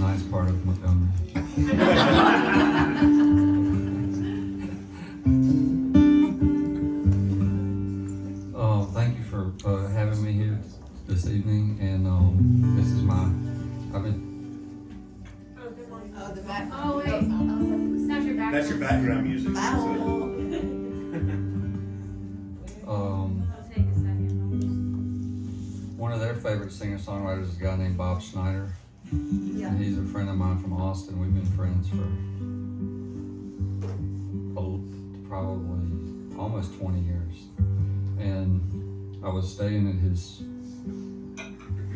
nice part of Montgomery. Thank you for having me here this evening, and this is I've been. Oh, the back. Oh, wait. That's your background. That's your background music. It'll take a second. One of their favorite singer-songwriters is a guy named Bob Schneider. Yeah. And he's a friend of mine from Austin. We've been friends for probably almost 20 years. And I was staying at his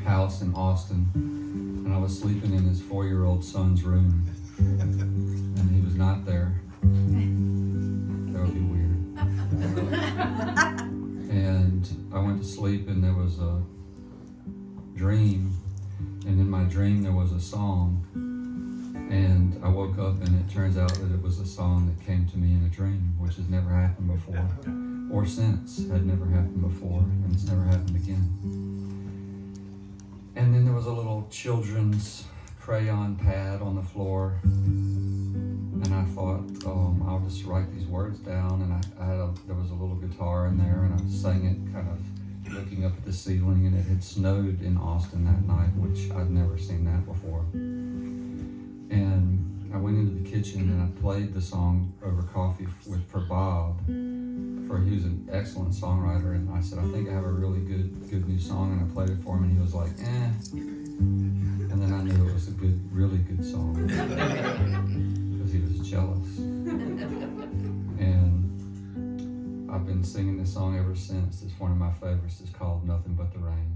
house in Austin, and I was sleeping in his 4-year-old son's room. And he was not there. That would be weird. And I went to sleep, and there was a dream, and in my dream there was a song, and I woke up and it turns out that it was a song that came to me in a dream, which has never happened before or since. Had never happened before, and it's never happened again. And then there was a little children's crayon pad on the floor, and I thought, I'll just write these words down, and there was a little guitar in there, and I sang it kind of looking up at the ceiling, and it had snowed in Austin that night, which I'd never seen that before. And I went into the kitchen and I played the song over coffee for Bob. He was an excellent songwriter, and I said, I think I have a really good new song, and I played it for him, and he was like, eh. And then I knew it was a really good song, because he was jealous. And I've been singing this song ever since. It's one of my favorites. It's called Nothing But the Rain.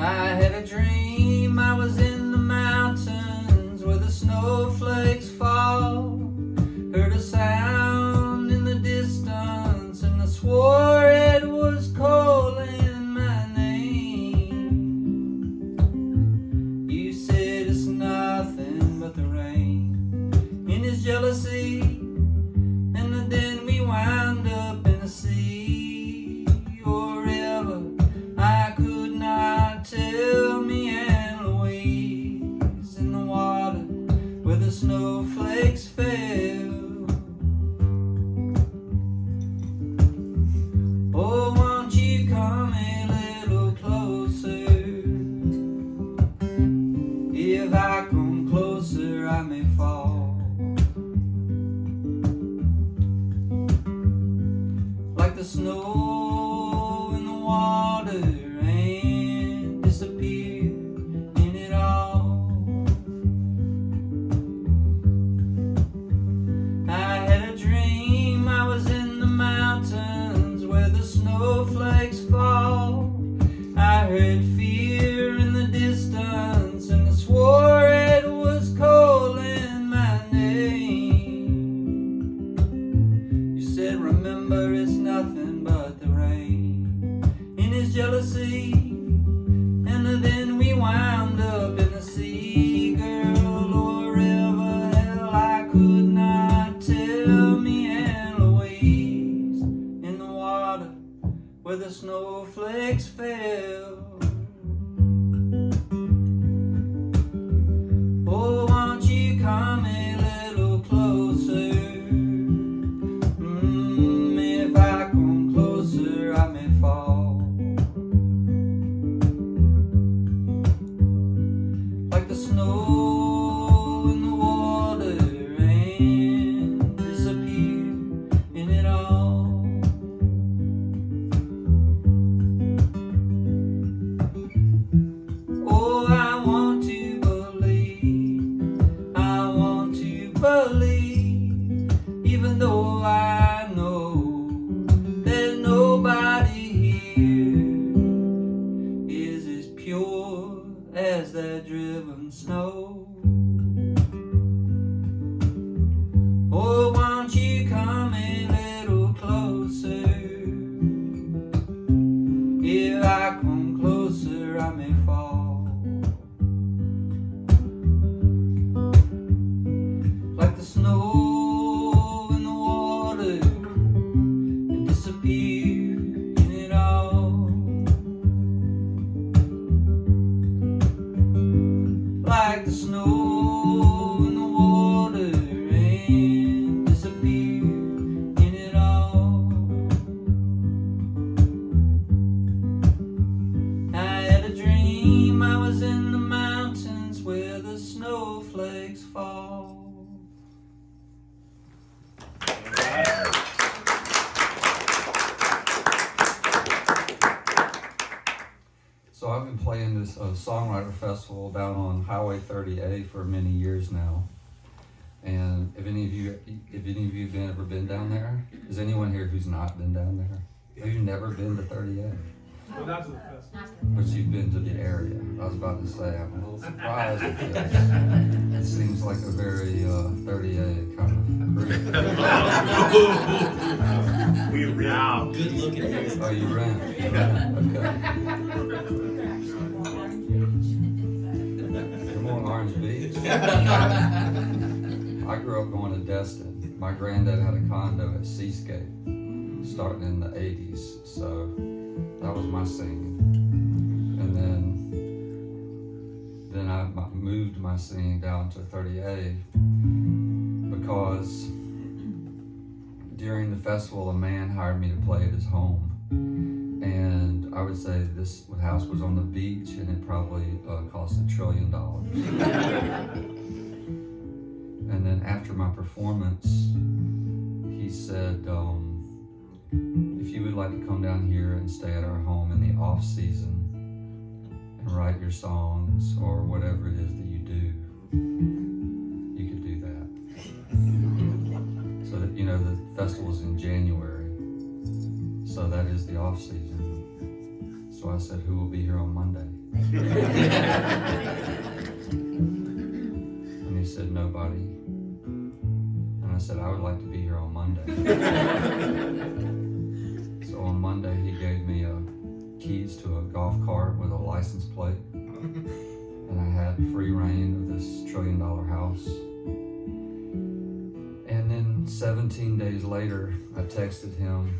I had a dream I was in the mountains where the snowflakes fall. Heard a sound in the distance, and I swore it was calling my name. You said it's nothing but the rain in his jealousy, and then we wound up in the sea or river. I could not tell. Me and Louise in the water where the snowflakes fell. Oh, won't you come a little closer? If I come closer, I may fall. Like the snow in the water, and disappear in it all. I had a dream I was in the mountains where the snowflakes fall. I heard fear in the distance, and I swore it was calling my name. You said, remember, it's nothing but the rain in his jealousy, and then we wound up in the sea, girl, or river, hell, I could not tell. Me and Louise in the water where the snowflakes fell. Oh, won't you come a little closer? If I come closer, I may fall. Like the snow in the water, and disappear in it all. Oh, I want to believe, even though I know there's nobody here is as pure as that driven snow. Oh, won't you come a little closer? If I come closer, I may fall. Like the snow in the water, playing this songwriter festival down on Highway 30A for many years now. And if any of you have ever been down there, is anyone here who's not been down there? Have you never been to 30A? Well, not to the festival. But you've been to the area. I was about to say, I'm a little surprised at this. It seems like a very 30A kind of group. We rent. Good looking here. Oh, you rent? Okay. Come on, Orange Beach. I grew up going to Destin. My granddad had a condo at Seascape starting in the 80s, so that was my singing. And then I moved my singing down to 30A because during the festival a man hired me to play at his home. And I would say this house was on the beach and it probably cost $1 trillion. And then after my performance, he said, if you would like to come down here and stay at our home in the off season and write your songs or whatever it is that you do, you could do that. So that, you know, the festival's in January, so that is the off season. So I said, who will be here on Monday? And he said, nobody. And I said, I would like to be here on Monday. So on Monday, he gave me keys to a golf cart with a license plate. And I had free reign of this $1 trillion house. And then 17 days later, I texted him,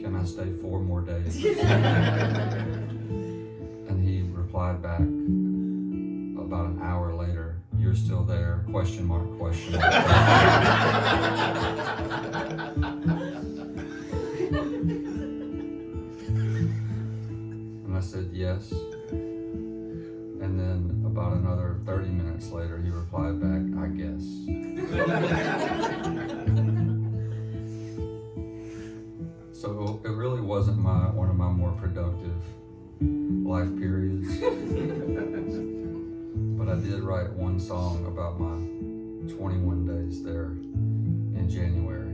can I stay 4 more days? And he replied back about an hour later, you're still there, question mark, question mark. And I said yes. And then about another 30 minutes later, he replied back, I guess. So it really wasn't one of my more productive life periods. But I did write one song about my 21 days there in January.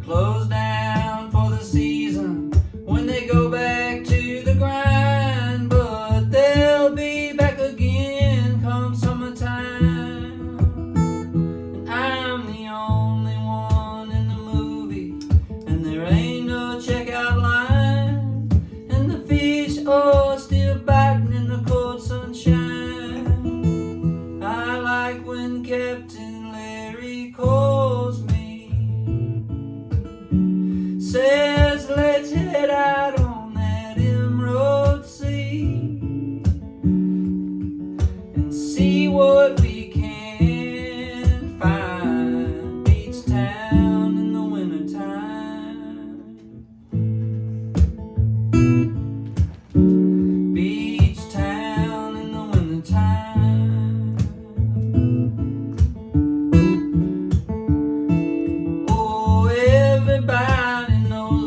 Close down for the season when they go back to the grind, but they'll be back again come summertime. And I'm the only one in the movie, and there ain't no checkout line, and the fish are still biting in the cold sunshine. I like when Captain Larry calls me, says let's head out on that emerald sea and see what we can find. Beach town in the wintertime. Beach town in the wintertime. Oh, everybody knows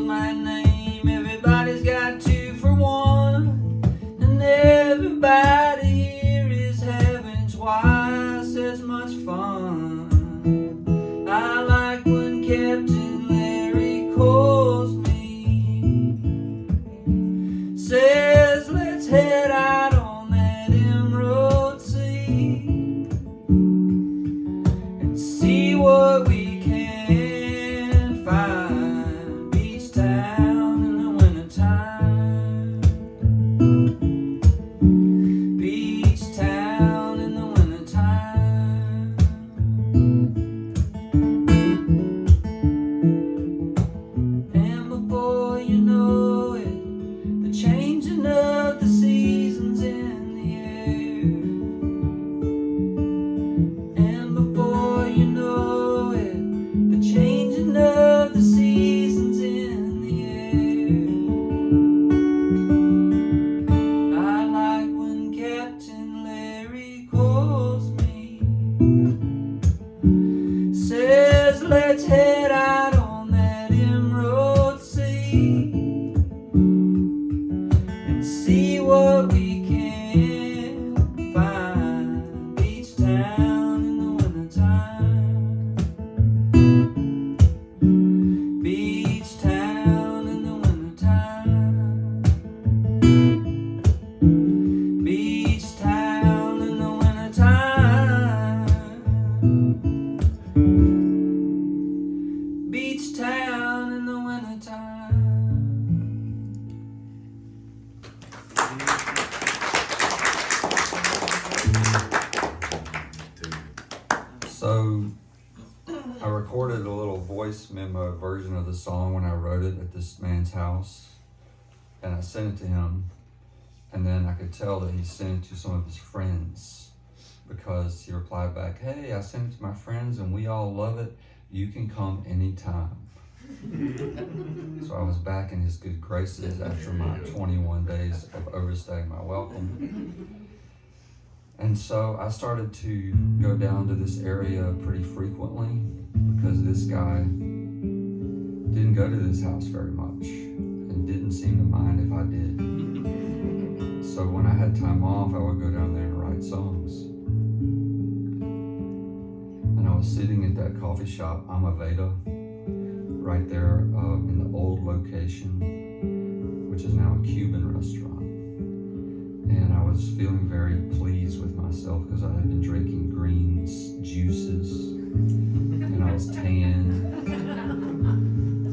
him a version of the song when I wrote it at this man's house, and I sent it to him, and then I could tell that he sent it to some of his friends, because he replied back, "Hey, I sent it to my friends and we all love it. You can come anytime." So I was back in his good graces after my 21 days of overstaying my welcome. And so I started to go down to this area pretty frequently, because this guy didn't go to this house very much and didn't seem to mind if I did. So when I had time off, I would go down there and write songs. And I was sitting at that coffee shop, Amaveda, right there in the old location, which is now a Cuban restaurant. And I was feeling very pleased with myself because I had been drinking greens, juices, and I was tan.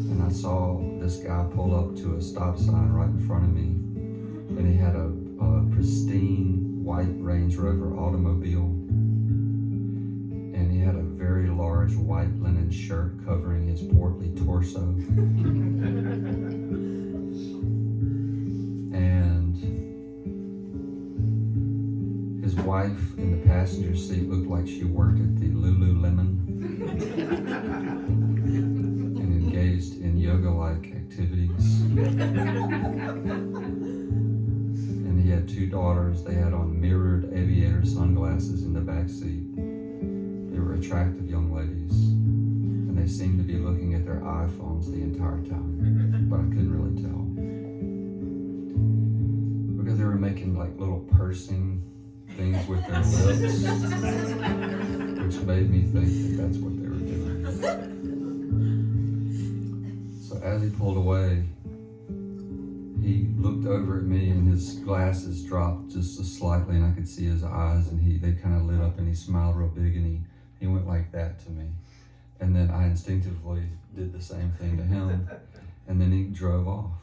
And I saw this guy pull up to a stop sign right in front of me, and he had a pristine white Range Rover automobile. And he had a very large white linen shirt covering his portly torso. And his wife in the passenger seat looked like she worked at the Lululemon and engaged in yoga-like activities. And he had 2 daughters. They had on mirrored aviator sunglasses in the back seat. They were attractive young ladies, and they seemed to be looking at their iPhones the entire time, but I couldn't really tell, because they were making like little pursing things with their lips, which made me think that that's what they were doing. So as he pulled away, he looked over at me, and his glasses dropped just slightly, and I could see his eyes, and they kind of lit up, and he smiled real big, and he went like that to me. And then I instinctively did the same thing to him, and then he drove off.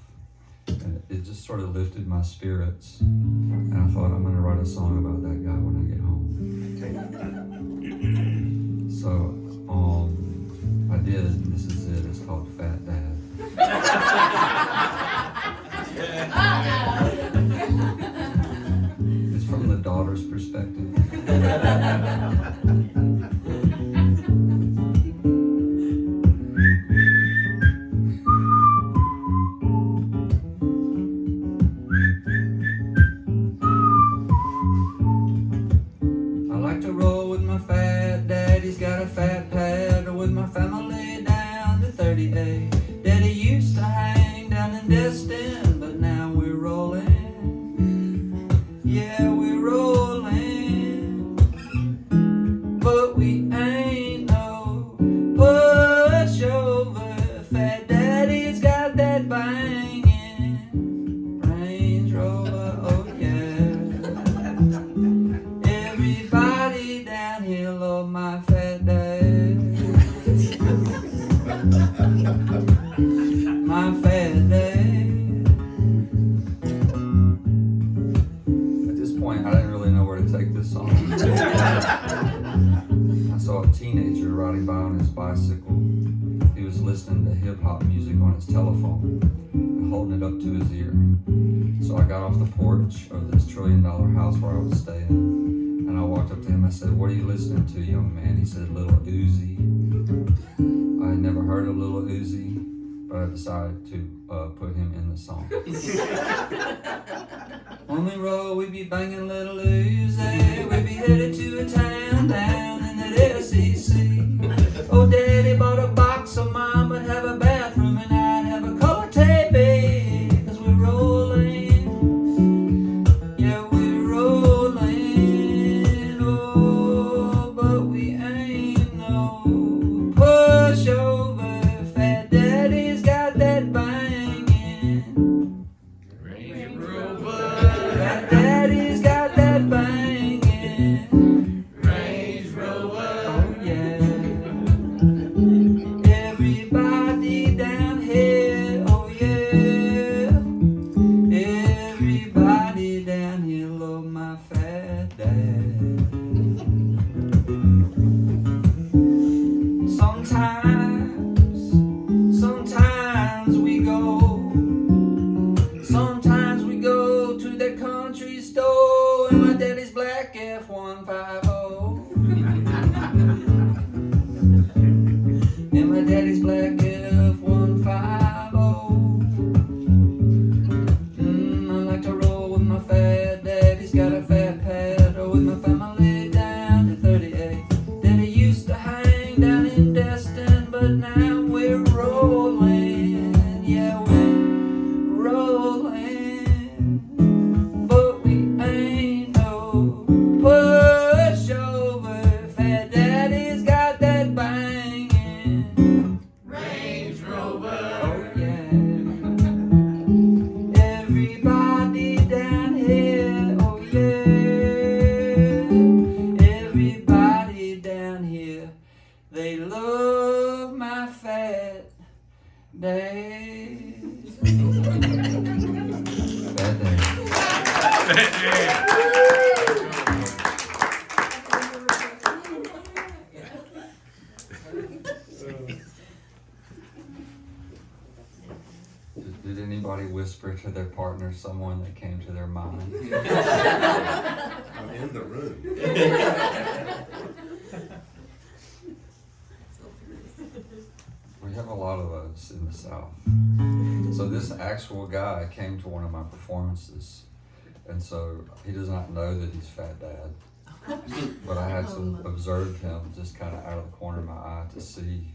And it just sort of lifted my spirits, and I thought, I'm going to write a song about that guy when I get home. So I did, and this is it. It's called Fat Dad. It's from the daughter's perspective. I like to roll with my fat dad. He's got a fat pad with my family down to 38. Daddy used to hang down in Destin, but now we're rolling. Yeah, we're rolling, but we ain't no pushover. Fat Daddy's got that banging Range Rover, oh yeah. Everybody down here love my fat dad. My fat dad. At this point, I didn't really know where to take this song. I saw a teenager riding by on his bicycle. He was listening to hip-hop music on his telephone and holding it up to his ear. So I got off the porch of this $1 trillion house where I was staying, and I walked up to him. I said, "What are you listening to, young man?" He said, "Little Uzi." I had never heard of Little Uzi, but I decided to put him in the song. When we roll, we be banging Little Uzi. We be headed to a town down in that SEC. Oh, Daddy bought a box so Mom would have a bathroom and I'd have a color TV. 'Cause we're rolling. Yeah, we're rolling. Oh, but we ain't no pushover. Fat Daddy's got that banging Range Rover. Fat Daddy's got that banging Range Rover. Did anybody whisper to their partner someone that came to their mind? I'm in the room. We have a lot of those in the South. So this actual guy came to one of my performances, and so he does not know that he's Fat Dad. But I had to observe him just kind of out of the corner of my eye to see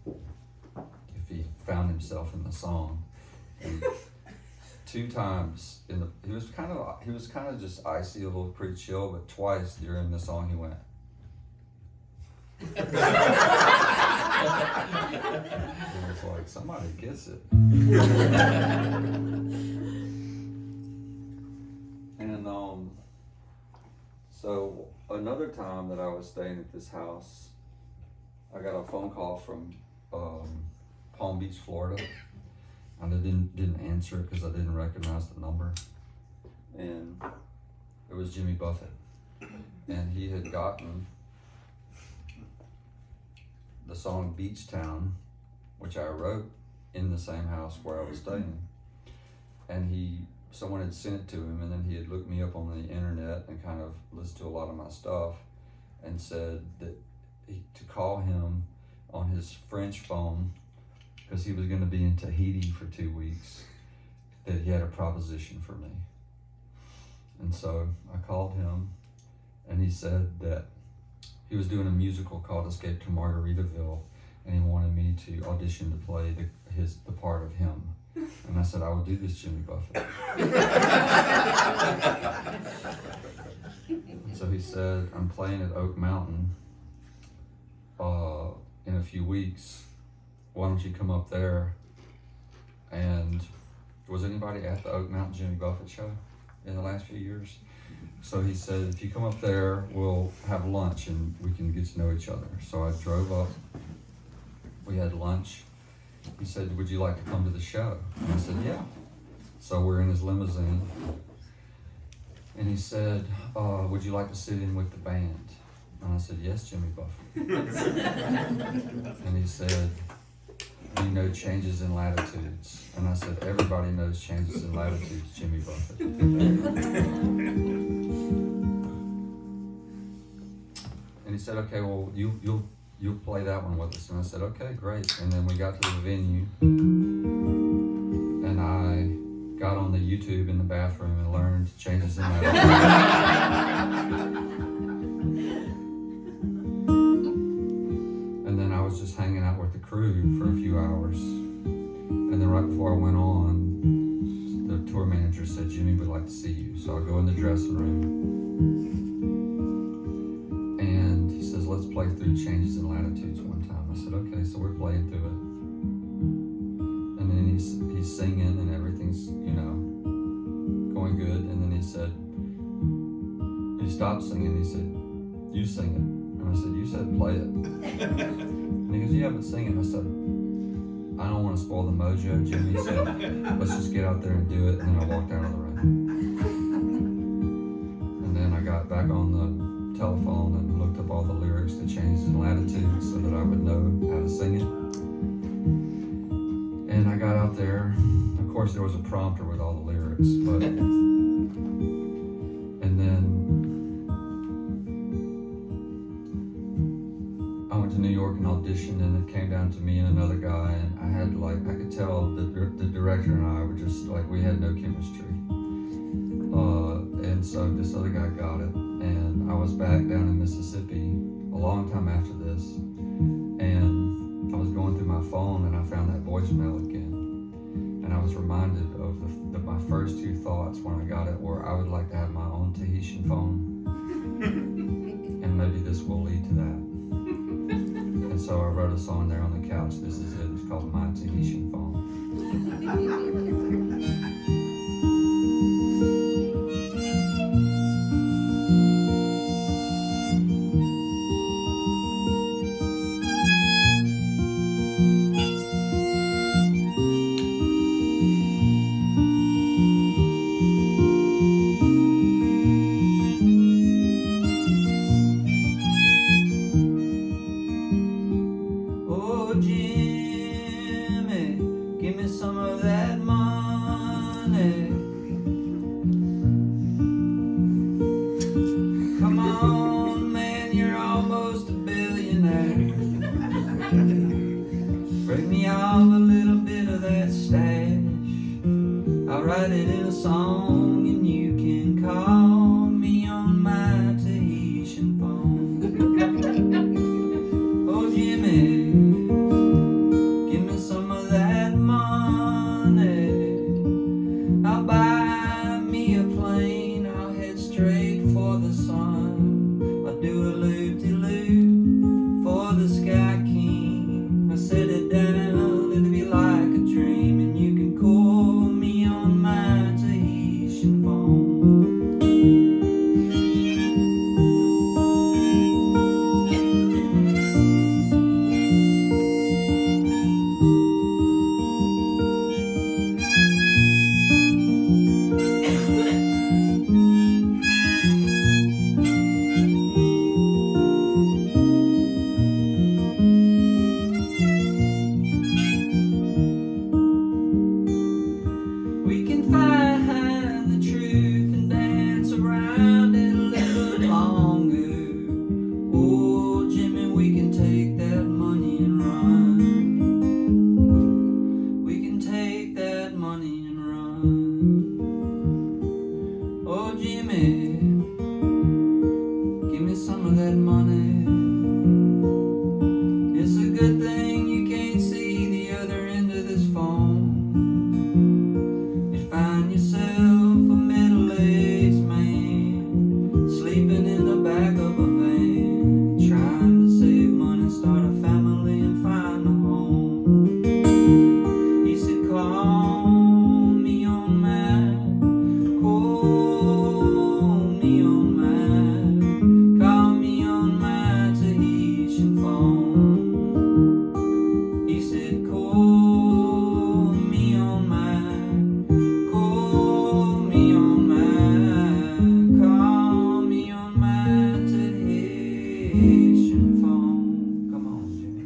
if he found himself in the song. And 2 times he was kind of just icy, a little pretty chill, but twice during the song he went. It was like somebody gets it. And so another time that I was staying at this house, I got a phone call from Palm Beach, Florida. I didn't answer it because I didn't recognize the number, and it was Jimmy Buffett, and he had gotten the song Beach Town, which I wrote in the same house where I was staying, and someone had sent it to him, and then he had looked me up on the internet and kind of listened to a lot of my stuff and said that to call him on his French phone because he was going to be in Tahiti for 2 weeks, that he had a proposition for me. And so I called him, and he said that he was doing a musical called Escape to Margaritaville, and he wanted me to audition to play the part of him. And I said, I will do this, Jimmy Buffett. And so he said, I'm playing at Oak Mountain in a few weeks. Why don't you come up there? And was anybody at the Oak Mountain Jimmy Buffett show in the last few years? So he said, if you come up there, we'll have lunch and we can get to know each other. So I drove up, we had lunch. He said, would you like to come to the show? And I said, yeah. So we're in his limousine. And he said, would you like to sit in with the band? And I said, yes, Jimmy Buffett. And he said, do you know changes in latitudes? And I said, everybody knows changes in latitudes, Jimmy Buffett. And he said, okay, well, you'll play that one with us. And I said, okay, great. And then we got to the venue, and I got on the YouTube in the bathroom and learned changes in latitudes. And then I was just hanging out with the crew for a few hours. And then right before I went on, the tour manager said, Jimmy would like to see you. So I go in the dressing room, and he says, let's play through changes in latitudes one time. I said, okay, so we're playing through it. And then he's singing and everything's, going good. And then he said, he stopped singing. He said, you sing it. And I said, you said play it. And he goes, yeah, but sing it. I said, I don't want to spoil the mojo, Jimmy. He said, let's just get out there and do it. And then I walked out of the room. And then I got back on the telephone and looked up all the lyrics to changes in latitude so that I would know how to sing it. And I got out there. Of course, there was a prompter with all the lyrics, but and then I went to New York and auditioned, and it came down to me and another guy, and I could tell the director and I were just we had no chemistry. And so this other guy got it, and I was back down in Mississippi a long time after this, and I was going through my phone and I found that voicemail again, and I was reminded of my first 2 thoughts when I got it were, I would like to have my own Tahitian phone, and maybe this will lead to that. And so I wrote a song there on the couch. This is it. It's called My Tahitian Phone. that money. Come on, man, you're almost a billionaire. Break me off a little bit of that stash. I'll write it in a song and you can call me on my Tahitian phone. Oh, Jimmy, give me some of that money. I'll buy me a plane, I'll head straight for the sun. I'll do a loop-de-loop for the Sky King. I set it down, it'll be like a dream, and you can call me on my Tahitian phone. We can find the truth and dance around it a little longer. Oh, Jimmy, we can take that money and run. We can take that money and run. Oh, Jimmy, give me some of that money. It's a good thing you can't see the other end of this phone. Find yourself a middle-aged man sleeping in the back of a van, trying to save money, start a family and find a home. He said, call me on my Tahitian phone. He said, call me on my Tahitian phone. Come on, Jimmy.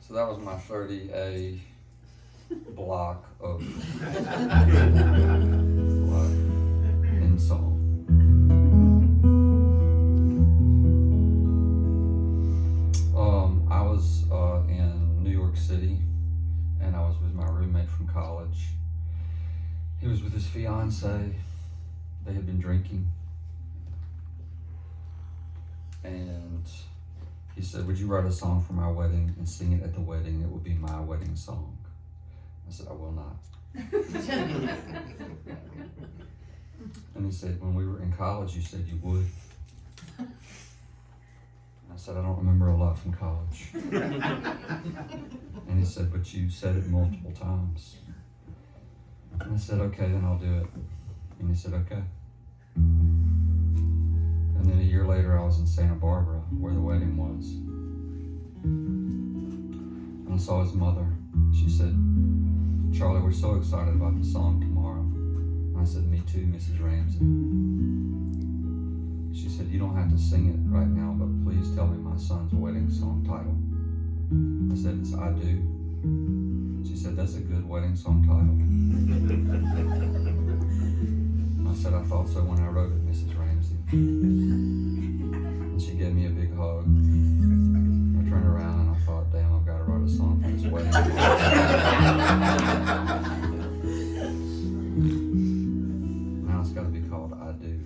So that was my 30A block of life in song. I was in New York City, and I was with my roommate from college. He was with his fiance. They had been drinking, and he said, would you write a song for my wedding and sing it at the wedding? It will be my wedding song. I said, I will not. And he said, when we were in college, you said you would. I said, I don't remember a lot from college. And he said, but you said it multiple times. And I said, okay, then I'll do it. And he said, okay. And then a year later, I was in Santa Barbara, where the wedding was. And I saw his mother. She said, Charlie, we're so excited about the song tomorrow. And I said, me too, Mrs. Ramsey. She said, you don't have to sing it right now, but please tell me my son's wedding song title. I said, it's I Do. She said, that's a good wedding song title. I said, I thought so when I wrote it, Mrs. Ramsey. And she gave me a big hug. I turned around and I thought, damn, I've got to write a song for this wedding. Now it's got to be called I Do.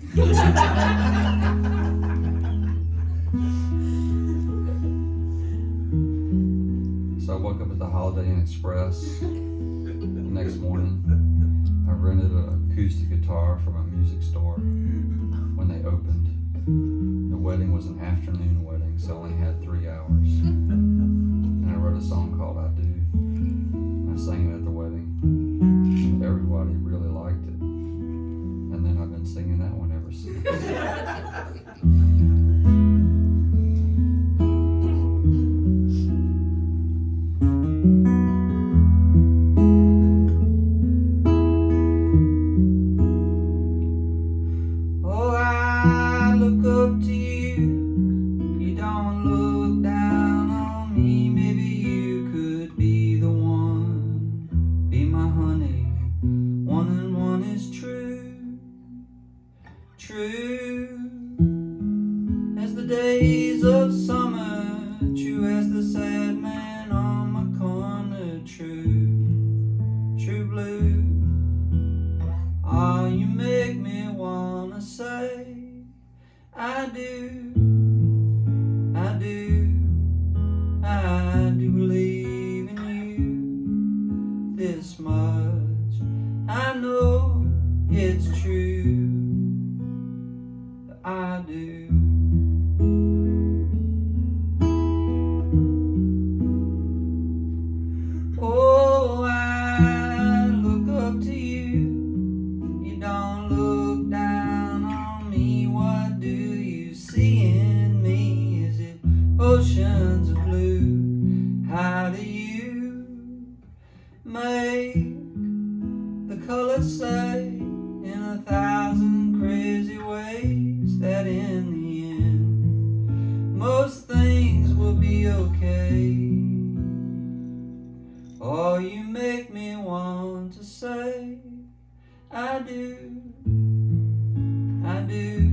So I woke up at the Holiday Inn Express the next morning. I rented an acoustic guitar from a music store when they opened. The wedding was an afternoon wedding, so I only had 3 hours. And I wrote a song called I Do. And I sang it at the wedding. And everybody really liked it. And then I've been singing that one ever since. true as the days of summer, true as the sad man on my corner, true, true blue. Oh, you make me wanna say I do, I do, I do believe in you this much. I know it's true, I do. Oh, I look up to you. You don't look down on me. What do you see in me? Is it oceans of blue? How do you make the colors say in 1,000 crazy ways that in the end most things will be okay? Oh, you make me want to say I do, I do,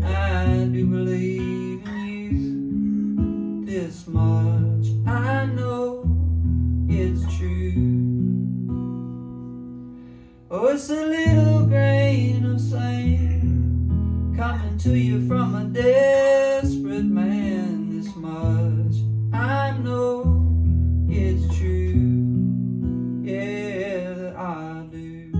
I do believe in you this much. I know it's true. Oh, it's a little grain of sand coming to you from a desperate man this much. I know it's true, yeah, that I do.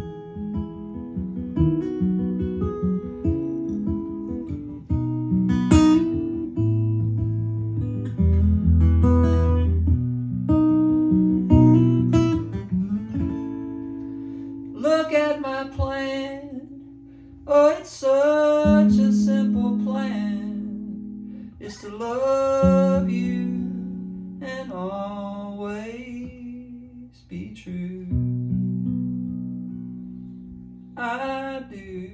Look at my plan, oh, it's such a simple plan. It's to love you and always be true. I do.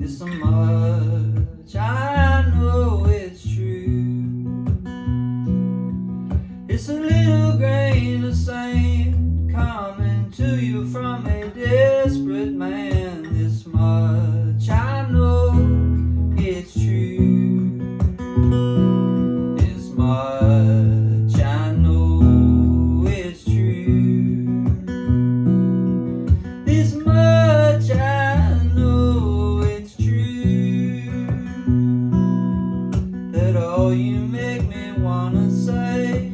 It's so much, I know it's true. It's a little grain of sand coming to you from a desperate man this much. I know it's true. This much I know it's true. This much I know it's true. That all you make me wanna say,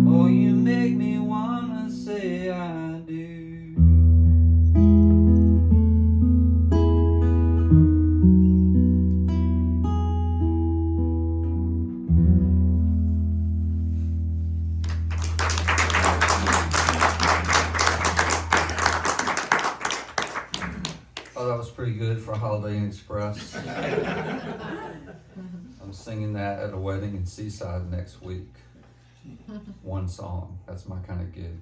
all you make me wanna say I do. Oh, that was pretty good for Holiday Inn Express. I'm singing that at a wedding in Seaside next week. One song. That's my kind of gig.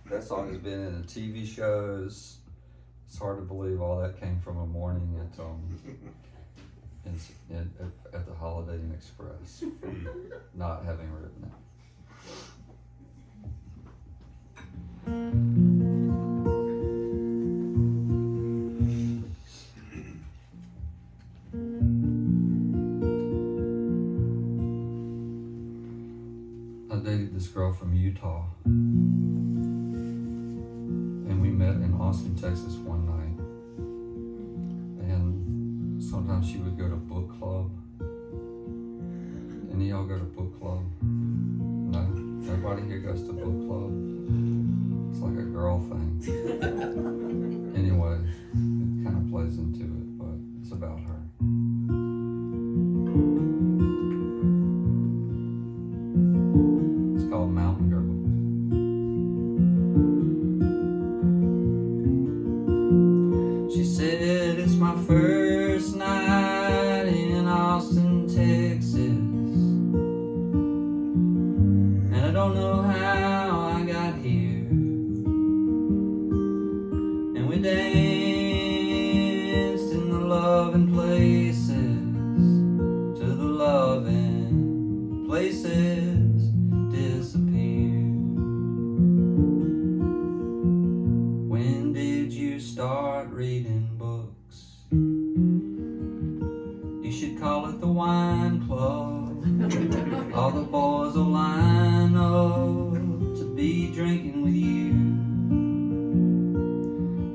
That song has been in the TV shows. It's hard to believe all that came from a morning at the Holiday Inn Express, not having written it. I dated this girl from Utah, and we met in Austin, Texas one night, and sometimes she would go to book club. Any of y'all go to book club? No? Everybody here goes to book club? It's like a girl thing. Anyway, it kind of plays into it, but it's about her. It's called Mountain Girl. She said it's my first night in Austin, Texas, and I don't know how I got here. And we danced in the loving places to the loving it the wine club. All the boys will line up to be drinking with you.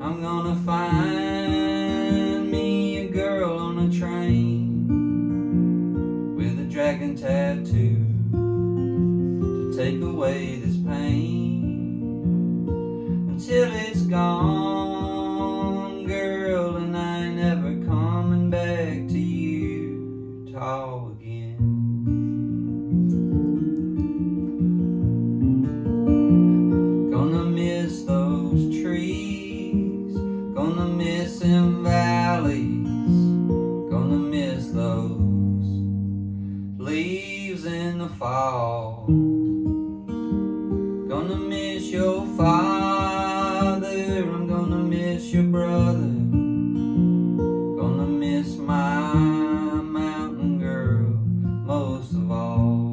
I'm gonna find me a girl on a train with a dragon tattoo to take away this pain until it's gone, girl, and I ain't never coming back to Utah again. Gonna miss those trees, gonna miss them valleys, gonna miss those leaves in the fall. Gonna miss your father, I'm gonna miss your brother, gonna miss my mountain girl most of all.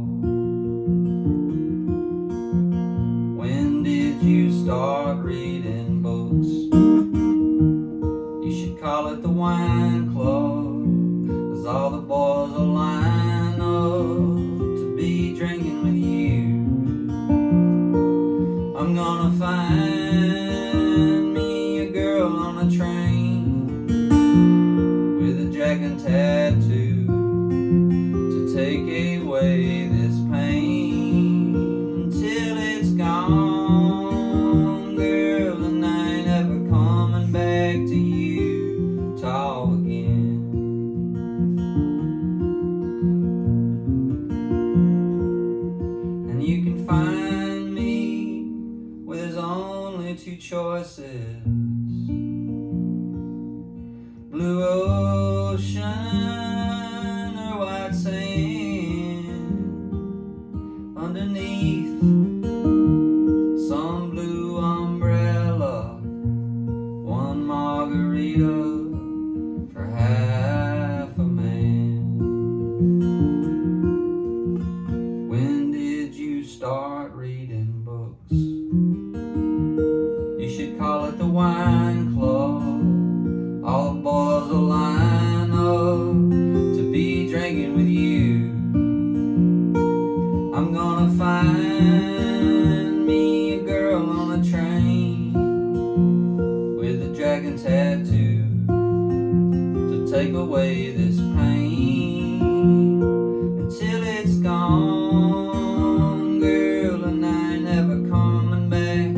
When did you start reading books? You should call it the wine club, 'cause all the boys will line up to be drinking with you. I'm gonna find me a girl on a train with a dragon tattoo to take away this pain until it's gone, girl, and I ain't ever coming back to Utah again. And you can find me where there's only two choices: blue ocean or white sand, underneath some blue umbrella, one margarita for half a man. When did you start reading books? You should call it the wine club. All the boys will line up to be drinking with you. I'm gonna find me a girl on a train with a dragon tattoo to take away this pain until it's gone, girl, and I ain't never coming back.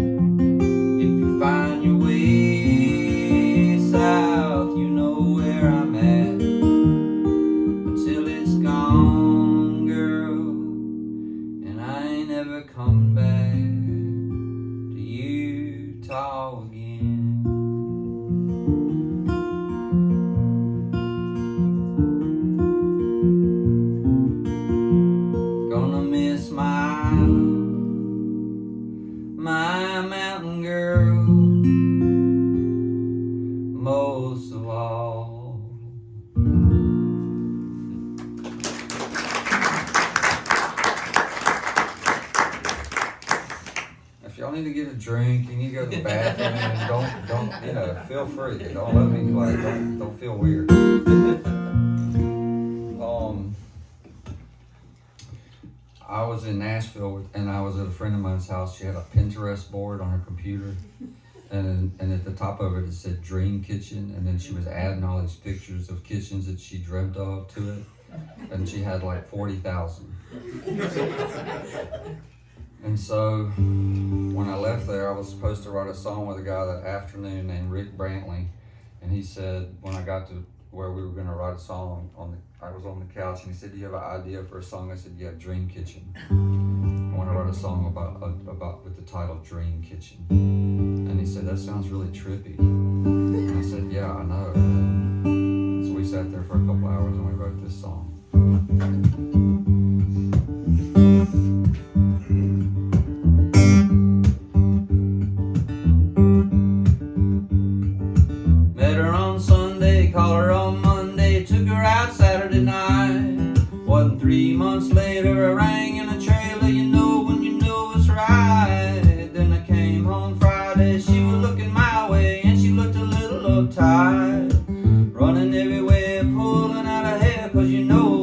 If you find your way south, you know where I'm at. Until it's gone, girl, and I ain't never coming back to Utah again. Gonna miss my mountain girl most of all. If y'all need to get a drink, you need to go to the bathroom, and don't, feel free. Don't let me, don't feel weird. I was in Nashville and I was at a friend of mine's house. She had a Pinterest board on her computer, and at the top of it said Dream Kitchen, and then she was adding all these pictures of kitchens that she dreamt of to it, and she had like 40,000. And so when I left there, I was supposed to write a song with a guy that afternoon named Rick Brantley, and he said when I got to where we were going to write a song, I was on the couch, and he said, "Do you have an idea for a song?" I said, "Yeah, Dream Kitchen. I want to write a song about with the title Dream Kitchen." And he said, "That sounds really trippy." And I said, "Yeah, I know." So we sat there for a couple hours and we wrote this song. Met her on Sunday, called her on Monday, took her out Saturday night. Wasn't 3 months later, I rang in a trailer, you know when you know it's right. Then I came home Friday, she was looking my way, and she looked a little uptight. Running everywhere, pulling out her hair, 'cause you know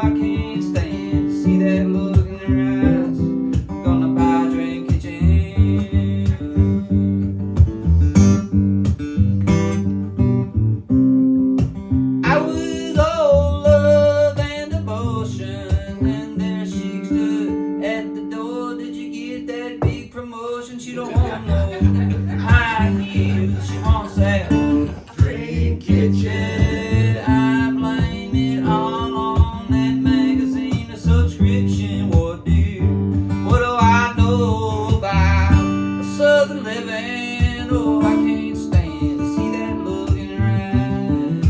I can't stand to see that look in her eyes. I'm gonna buy a dream kitchen. I was all love and devotion, and there she stood at the door. Did you get that big promotion? She don't want no high heels, she wants that dream kitchen. I blame it all on that magazine, a subscription. What do I know about southern living? Oh, I can't stand to see that look in her eyes.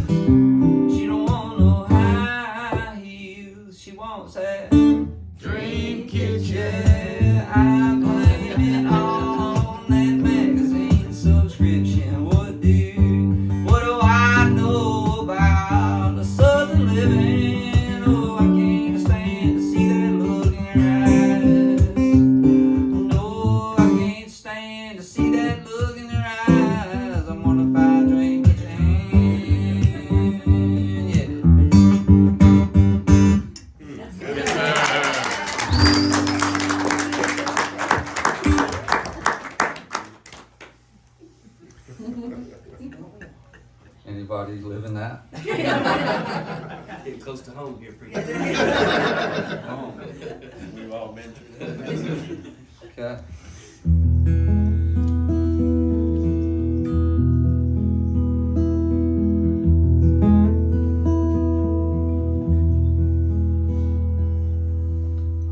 She don't want no high heels, she wants that dream kitchen. I blame it all on that magazine subscription. What do I know about the southern living? Oh, I can't stand to see that look in her eyes. No, I can't stand to see that look in her eyes. I'm gonna buy a dream kitchen. Yeah. Anybody living that? Getting close to home here for you. We've all been through that. Okay.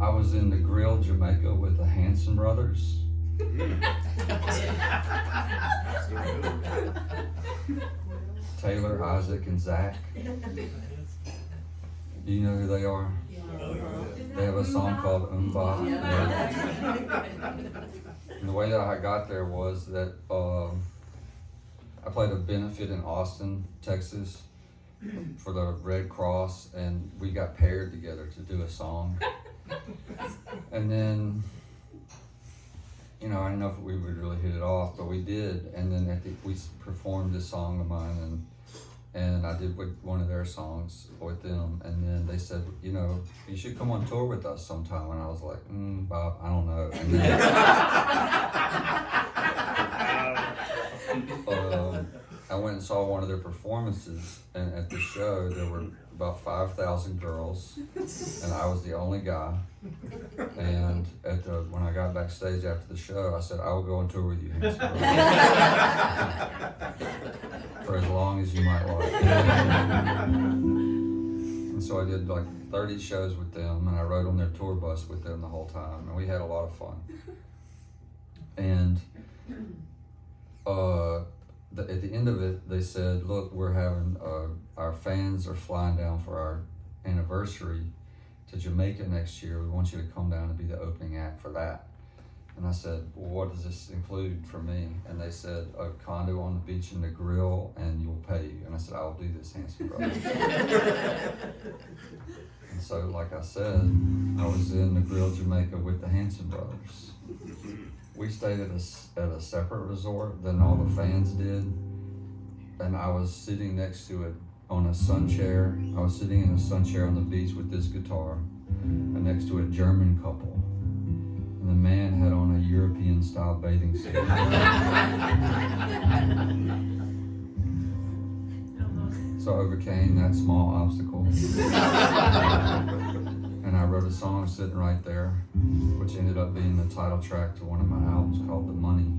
I was in the grill, Jamaica, with the Hanson brothers. Taylor, Isaac, and Zach. Do you know who they are? They have a song called Umba. And the way that I got there was that I played a benefit in Austin, Texas for the Red Cross, and we got paired together to do a song. And then, you know, I didn't know if we would really hit it off, but we did. And then we performed this song of mine, and I did with one of their songs with them. And then they said, you know, you should come on tour with us sometime. And I was like, Bob, I don't know. And then, I went and saw one of their performances, and at the show there were about 5,000 girls, and I was the only guy. And when I got backstage after the show, I said, I will go on tour with you, Hanson Brothers, for as long as you might like. And so I did like 30 shows with them, and I rode on their tour bus with them the whole time, and we had a lot of fun. And at the end of it, they said, look, we're having, our fans are flying down for our anniversary to Jamaica next year. We want you to come down and be the opening act for that. And I said, well, what does this include for me? And they said, a condo on the beach and the grill, and you'll pay. And I said, I'll do this, Hanson Brothers. And so, like I said, I was in the grill, Jamaica with the Hanson Brothers. We stayed at a separate resort than all the fans did, and I was sitting next to it on a sun chair. I was sitting in a sun chair on the beach with this guitar, and next to a German couple, and the man had on a European-style bathing suit. So I overcame that small obstacle. And I wrote a song sitting right there, which ended up being the title track to one of my albums called The Money.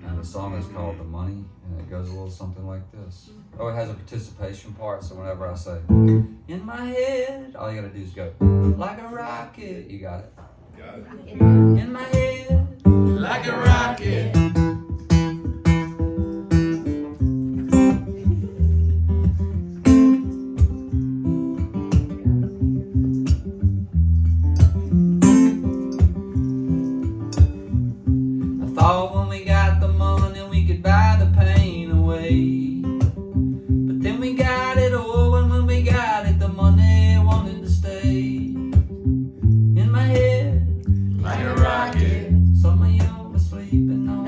And the song is called The Money, and it goes a little something like this. Oh, it has a participation part, so whenever I say, in my head, all you gotta do is go, like a rocket. You got it. Got it. In my head, Like a rocket. thought when we got the money we could buy the pain away. But then we got it all, and when we got it, the money wanted to stay. In my head, Like a rocket. some of y'all were sleeping on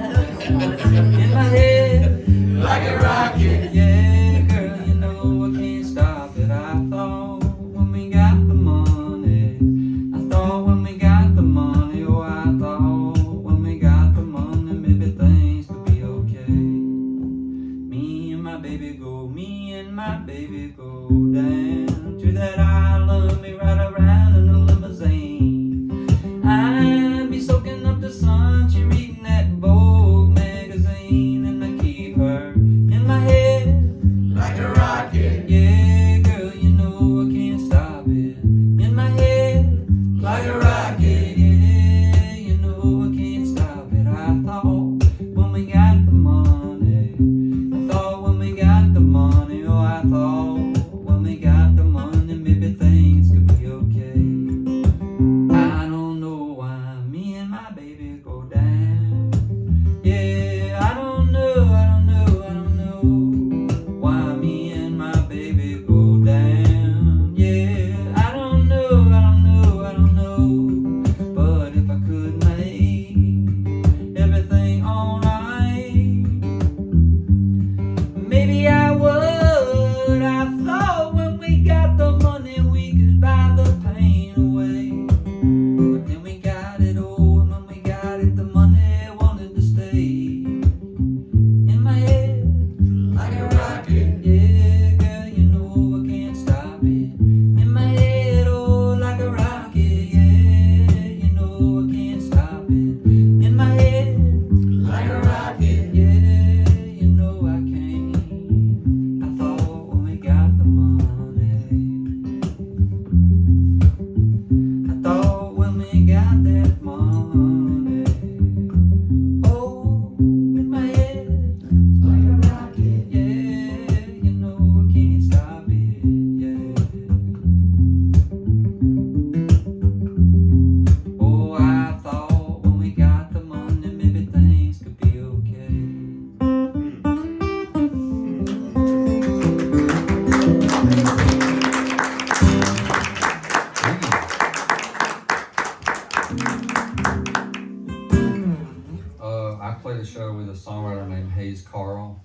played a show with a songwriter named Hayes Carl.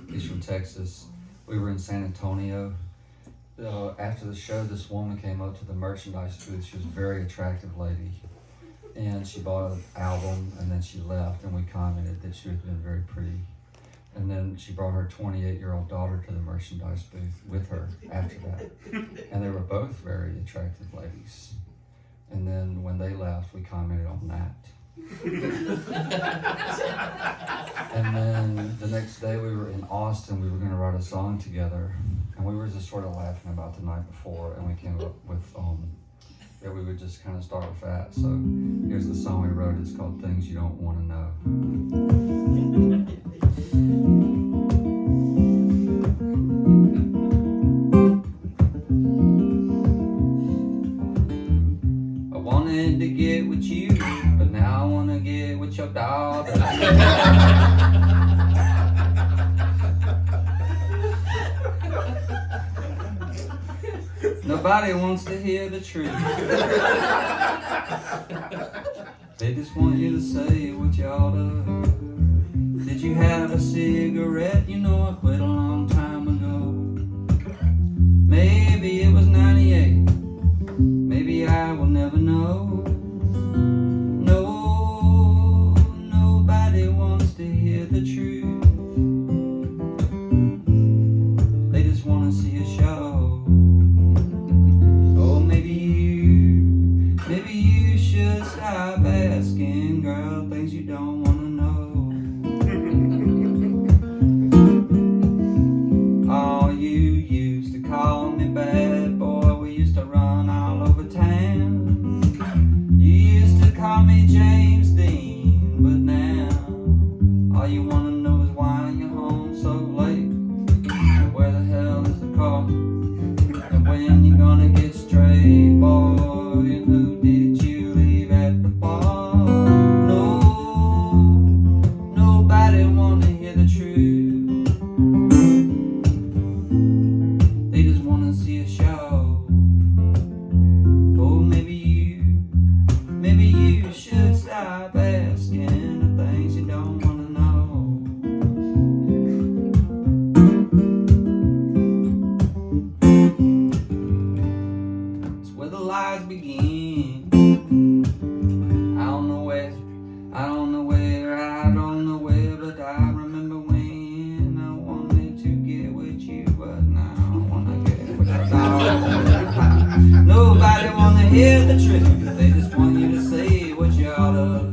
He's from Texas. We were in San Antonio. After the show, this woman came up to the merchandise booth. She was a very attractive lady. And she bought an album, and then she left, and we commented that she had been very pretty. And then she brought her 28-year-old daughter to the merchandise booth with her after that. And they were both very attractive ladies. And then when they left, we commented on that. And then the next day we were in Austin. We were going to write a song together. And we were just sort of laughing about the night before. And we came up with that we would just kind of start with that. So here's the song we wrote. It's called Things You Don't Want to Know. I wanted to get with you, but now I want to get with your daughter. Nobody wants to hear the truth. They just want you to say what you ought to. Did you have a cigarette? You know I quit a long time ago. Maybe it was 98. Maybe I will never know. No, nobody wants to hear the truth. They just want to see a show. Maybe you should stop asking, girl, things you don't want to know. Oh, you used to call me bad boy. We used to run all over town. You used to call me James Dean, but now all you want to know is why you're home so late. And where the hell is the car? And when you gonna get straight, boy? And who did you leave at the bar? No, nobody wanna hear the truth. They just wanna see a show. Oh, maybe you should stop asking the things you don't wanna know. It's where the lies begin. I don't know where, but I remember when I wanted to get with you, but now I wanna get with your dog. Nobody wanna hear the truth. They just want you to say what you ought to.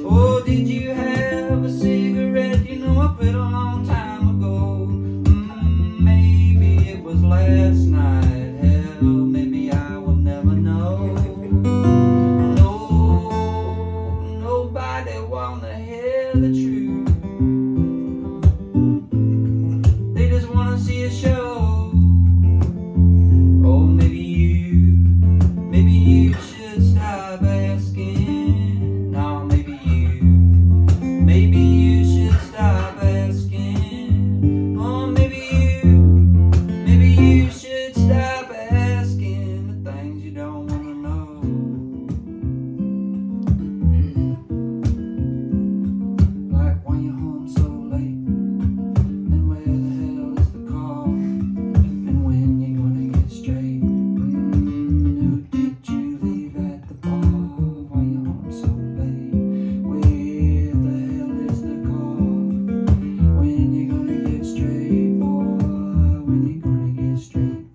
Oh, did you have a cigarette? You know I quit a long time ago. Maybe it was last night. Hell, maybe I will never know. No, nobody wanna hear the truth. They just wanna see a show. Oh, maybe you should stop asking. No, maybe you should stop asking. Oh, maybe you should stop asking the things you don't wanna know. Like why you home so late? And where the hell is the car? And when you gonna get straight? Who did you leave at the bar? Why you home so late? Where the hell is the car? When you gonna get straight, boy? When you gonna get straight?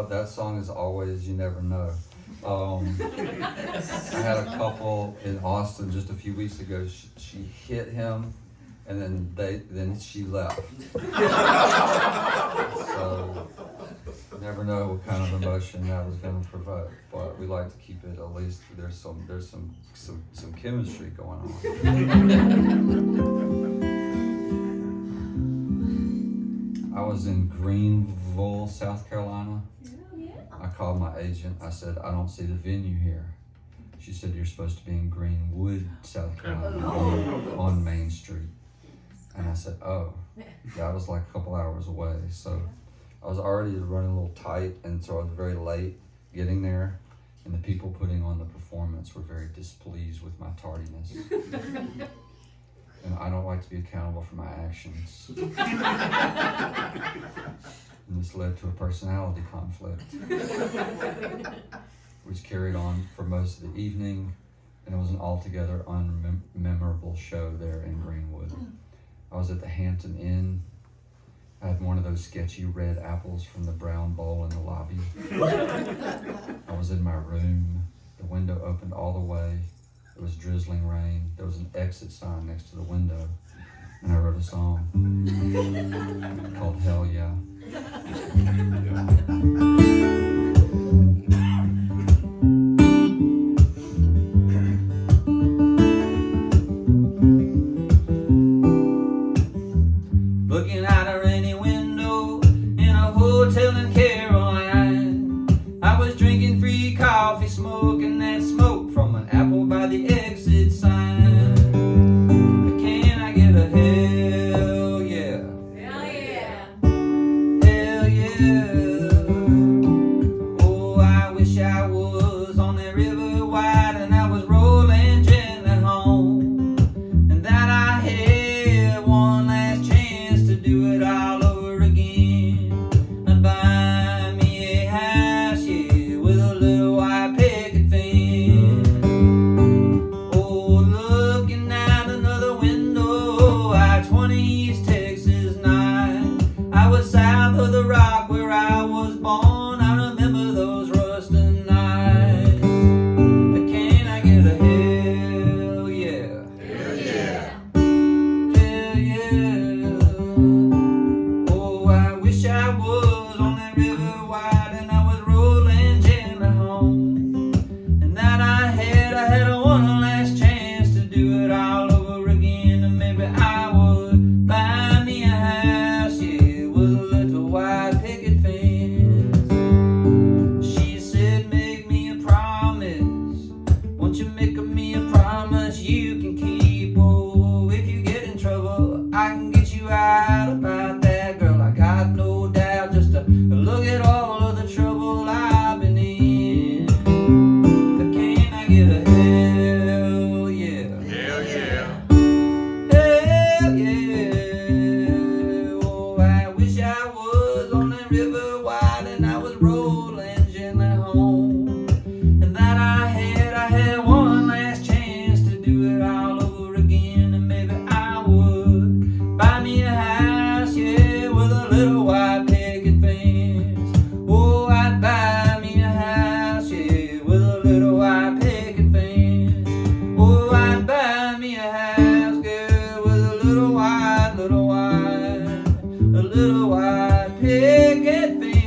That song is always You Never Know. I had a couple in Austin just a few weeks ago. She hit him, and then she left. So never know what kind of emotion that was going to provoke. But we like to keep it, at least there's some chemistry going on. I was in Greenville, South Carolina. I called my agent. I said, I don't see the venue here. She said, you're supposed to be in Greenwood, South Carolina, on Main Street. And I said, oh, yeah, I was like a couple hours away. So I was already running a little tight, and so I was very late getting there. And the people putting on the performance were very displeased with my tardiness. And I don't like to be accountable for my actions. And this led to a personality conflict, which carried on for most of the evening, and it was an altogether unmemorable show there in Greenwood. I was at the Hampton Inn. I had one of those sketchy red apples from the brown bowl in the lobby. I was in my room. The window opened all the way. It was drizzling rain. There was an exit sign next to the window. And I wrote a song called Hell Yeah. Looking out a rainy window in a hotel in Caroline. I was drinking free coffee, smoking that smoke from an apple by the exit sign. But can I get a hell yeah? Hell yeah. Hell yeah. Oh, I wish I was on that river wide and I was rolling gently home. And that I had one last chance to do it all over again. And buy me a house, yeah, with a little white picket fence. Oh, looking out another window, I-20 East Texas night. I was south of the rock where I was born. I remember those rusting nights. But can I get a hell yeah? Hell yeah. Hell yeah. Oh, I wish I was on that river wide and I was rolling gently home. And that I had a one last chance to do it all over again. And maybe I would buy me a house, yeah, with a little white picket fence. She said, make me a promise. Won't you make me a promise you can keep? Oh, if you get in trouble, I can get you out about that, girl. I got no doubt, just to look at all of the trouble I've been in. But can I get a hell yeah? Hell yeah. Hell yeah. Oh, I wish I was on that river wide and I was rolling gently home. And that I had one last chance to do it all over again. And maybe I would buy me a house, yeah, with a little white picket fence. Oh, I'd buy me a house, yeah, with a little white picket fence. Oh, I'd buy me a house, girl, with a little white picket fence.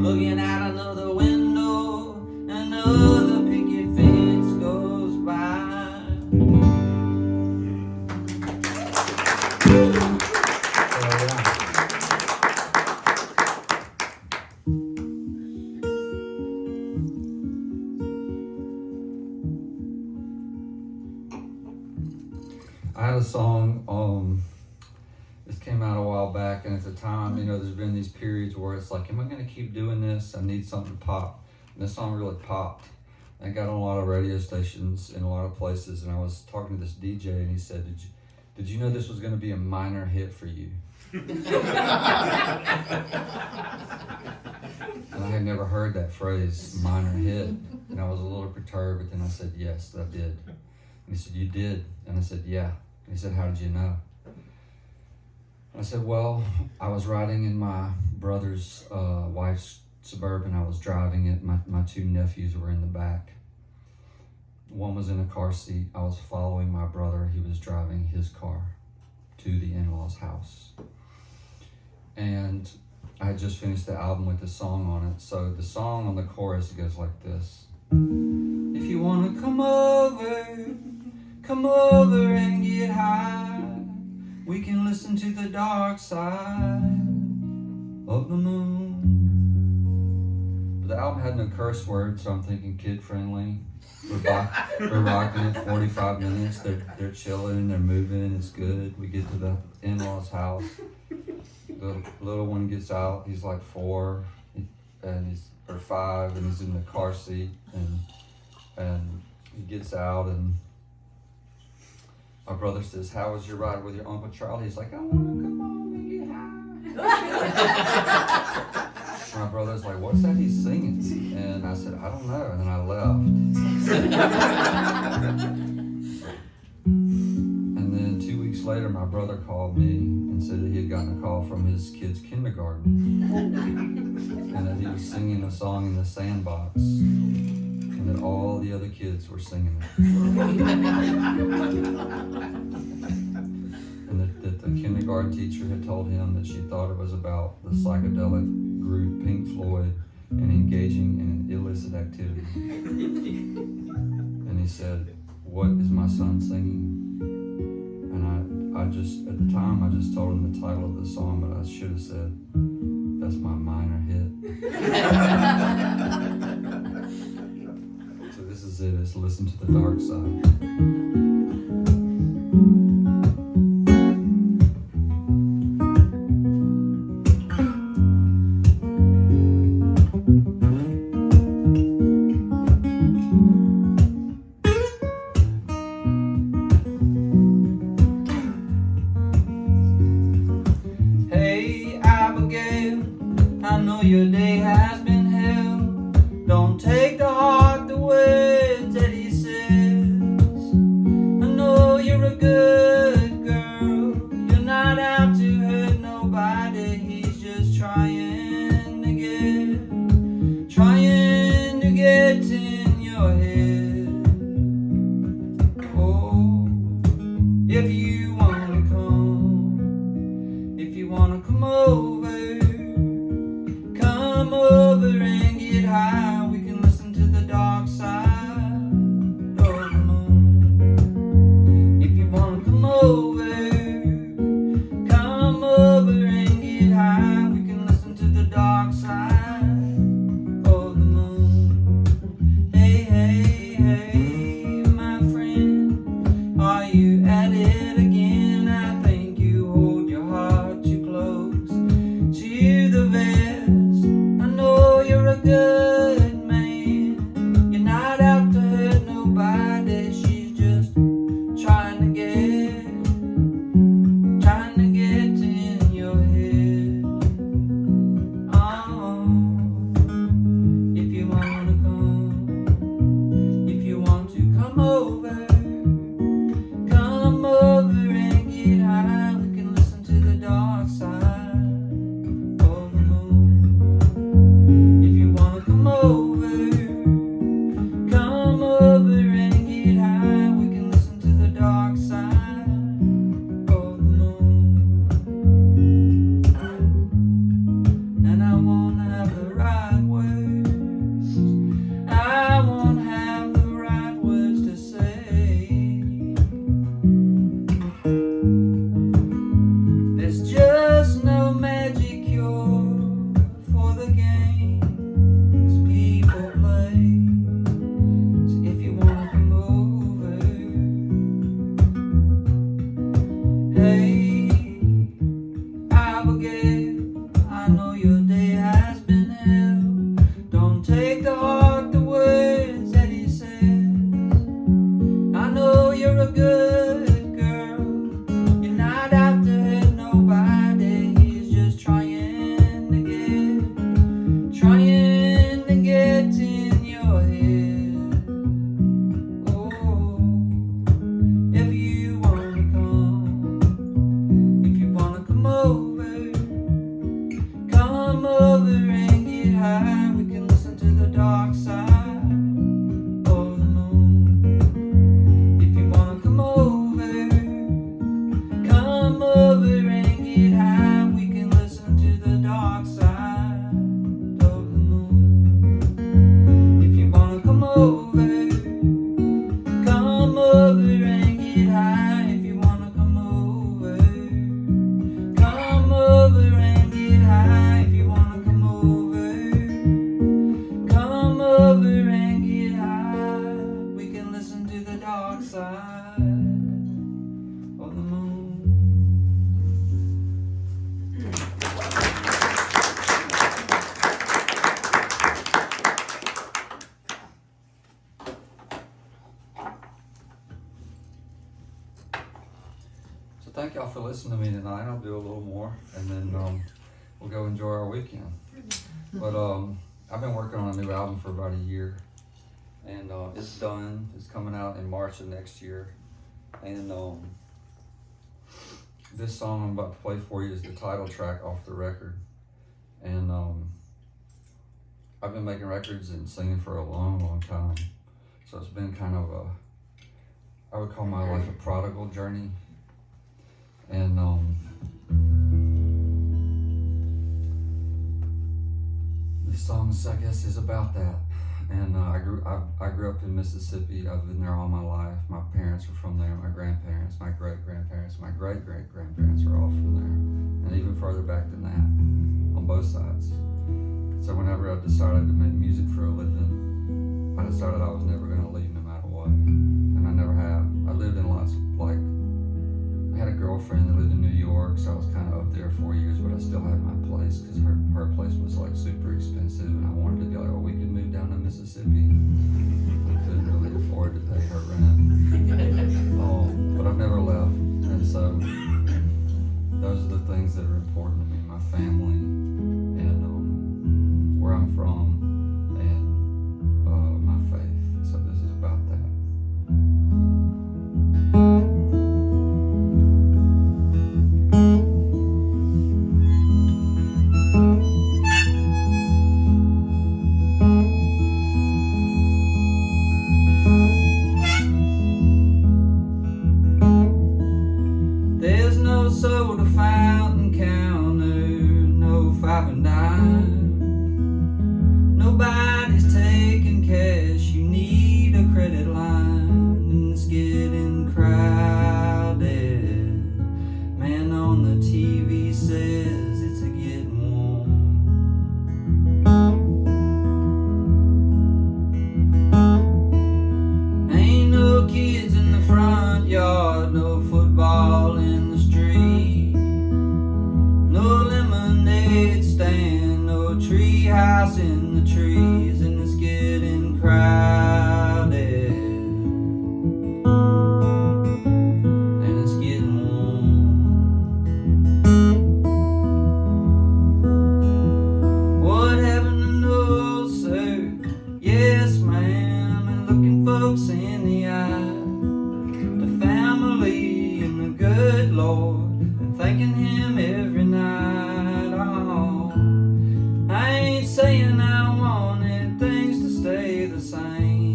Looking out another window, another picket fence goes by. I had a song, this came out a while back, and at the time, you know, there's been these periods where it's like, am I going to keep doing this? I need something to pop. And this song really popped. I got on a lot of radio stations in a lot of places, and I was talking to this DJ, and he said, did you know this was going to be a minor hit for you? And I had never heard that phrase, minor hit. And I was a little perturbed, but then I said, yes, I did. And he said, you did? And I said, yeah. And he said, how did you know? I said, well, I was riding in my brother's wife's Suburban. I was driving it. My two nephews were in the back. One was in a car seat. I was following my brother. He was driving his car to the in-laws' house. And I had just finished the album with the song on it. So the song on the chorus goes like this. If you want to come over and get high. We can listen to the dark side of the moon. But the album had no curse words, so I'm thinking kid friendly. We're rocking it 45 minutes. They're chilling, they're moving, it's good. We get to the in-laws' house. The little one gets out, he's like 4 and or 5, and he's in the car seat, and he gets out, and my brother says, "How was your ride with your Uncle Charlie?" He's like, "I want to come home and get high." My brother's like, "What's that he's singing?" And I said, "I don't know," and then I left. And then 2 weeks later, my brother called me and said that he had gotten a call from his kid's kindergarten, and that he was singing a song in the sandbox, and that all the other kids were singing it. And that the kindergarten teacher had told him that she thought it was about the psychedelic group Pink Floyd and engaging in an illicit activity. And he said, "What is my son singing?" And I just, at the time, I just told him the title of the song, but I should have said, "That's my minor hit." So this is it, it's Listen to the Darkside. I know your day has been hell. Don't take to heart the words that he says. I know you're a good girl. You're not out to hurt nobody. He's just trying to get in your head. Oh, if you wanna come over and get high. We can listen to the dark side of the moon. If you wanna come over and get high. We can listen to the dark side of the moon. Hey, hey, hey, my friend, are you at it again? I think you hold your heart too close to the vest. You're a good man. You're not out to hurt nobody. She's just trying to get in your head. Oh, if you want to come over and get high. We can listen to the dark side. Come over and get high. We can listen to the dark side of the moon. And I won't have the right words. I won't have the right words to say. There's just no magic cure for the game people play. So if you wanna come over, hey, Abigail, I know your day has been hell. thank y'all for listening to me tonight. I'll do a little more, and then we'll go enjoy our weekend. But I've been working on a new album for about a year, and it's done. It's coming out in March of next year, and this song I'm about to play for you is the title track off the record. And I've been making records and singing for a long time, so it's been kind of I would call my life a prodigal journey. And this song, I guess, is about that. And I grew up in Mississippi. I've been there all my life. My parents were from there. My grandparents, my great-grandparents, my great-great-grandparents are all from there, and even further back than that, on both sides. So whenever I decided to make music for a living, I decided I was never going to leave no matter what. And I never have. I lived in lots of, I had a girlfriend that lived in New York, so I was kind of up there 4 years, but I still had my place because her place was super expensive, and I wanted to be like, oh, we could move down to Mississippi. I couldn't really afford to pay her rent. But I've never left, and so those are the things that are important to me, my family, and where I'm from, and my faith. So this is about that. There's no soda fountain counter, no 5 and dime. Nobody's taking cash, you need a credit line, and it's getting crowded. Man on the TV says it's a getting warm. Ain't no kids in the front yard, no football in the street, no lemonade stand, no tree house in the trees, and it's getting crowded, and it's getting warm. What happened to no sir? Yes ma'am, and looking folks in the eye, the family and the good Lord, and thanking him every night. Oh, I ain't saying I wanted things to stay the same.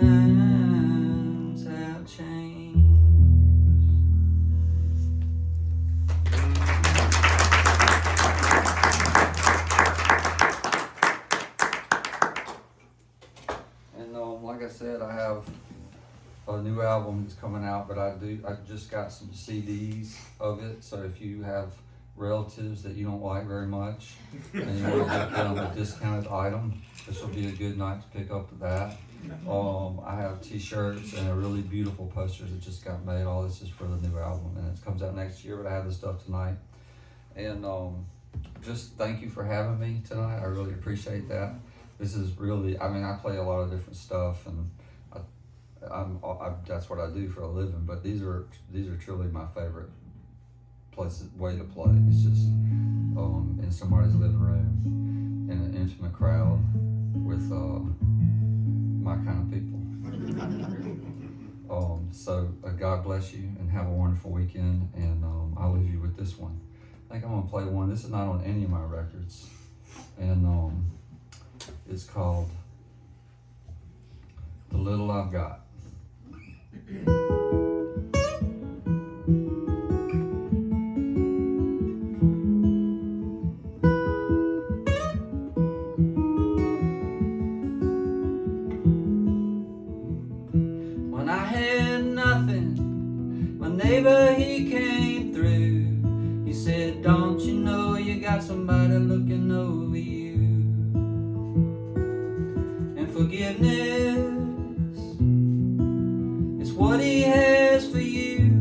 times have changed. And like I said, I have a new album that's coming out, but I just got some CDs of it. So if you have relatives that you don't like very much and you want to get them a discounted item, this will be a good night to pick up that. I have t-shirts and a really beautiful posters that just got made. All this is for the new album, and it comes out next year, but I have this stuff tonight. And just thank you for having me tonight. I really appreciate that. This is really, I mean, I play a lot of different stuff, and that's what I do for a living, but these are truly my favorite way to play. It's just in somebody's living room, in an intimate crowd with my kind of people. So God bless you and have a wonderful weekend, and I'll leave you with this one. I think I'm gonna play one. This is not on any of my records, and it's called The Little I've Got. When I had nothing, my neighbor he came through. He said, "Don't you know you got somebody looking over you?" And forgiveness is what he has for you.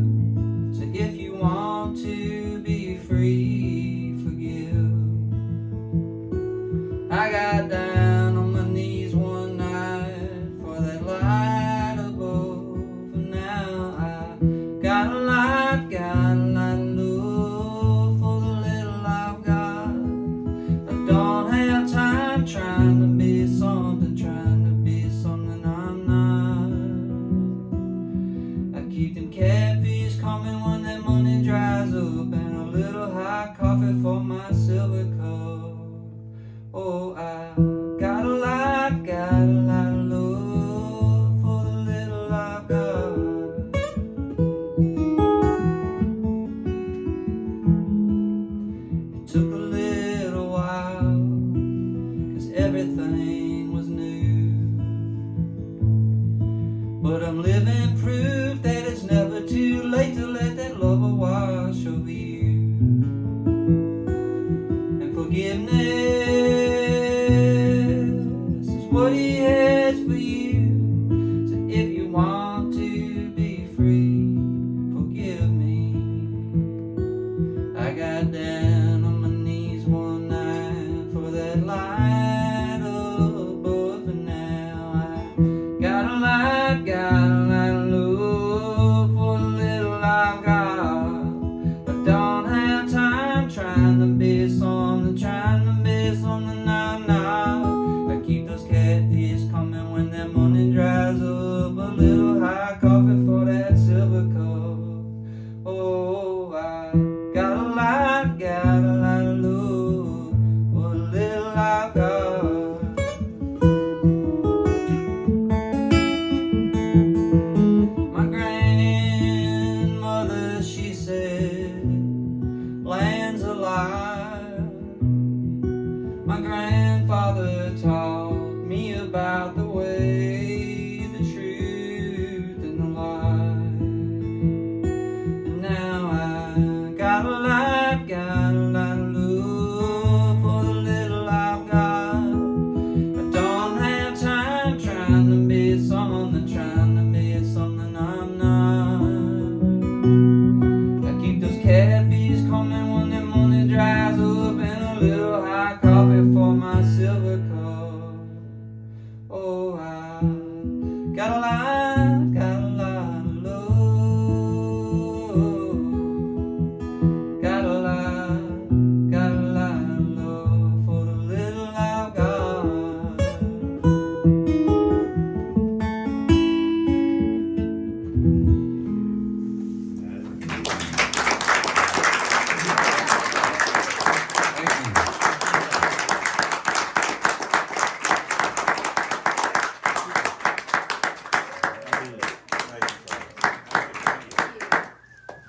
So if you want to be free, forgive. I got down on my knees one night for that light above, and now I got a lot of love for the little I've got. I don't have time trying to be something I'm not. I keep them catfish coming when that money dries up, and a little hot coffee for my silver cup. Oh, I got a lot of love for the little I've got. It took a little while, 'cause everything was new, but I'm living proof that it's never too late to let that love wash over you. And forgiveness is what he has for you. So if you want to be free, forgive me. I got down on my knees one night for that light above, and now I got a lot of love for the little I've got. I don't have time trying to be something I'm not. I keep those catfish coming when that money dries up, a little hot coffee for that silver cup. Oh, I got a lot of love for the little I've got. My grandmother, she said, land's alive. My grandfather taught me about the way the tree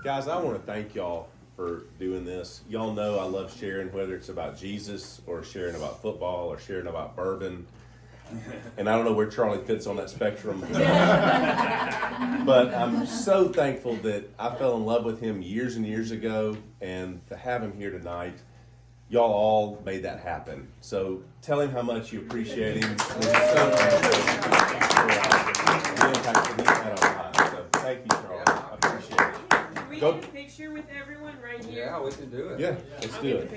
Guys, I want to thank y'all for doing this. Y'all know I love sharing, whether it's about Jesus or sharing about football or sharing about bourbon. And I don't know where Charlie fits on that spectrum. But I'm so thankful that I fell in love with him years and years ago, and to have him here tonight, y'all all made that happen. So tell him how much you appreciate him. And so thankful for the impact that he's had on our lives. So thank you, Charlie. I appreciate it. Can we Go- get a picture with everyone right here? Yeah, we can do it. Yeah, let's do it.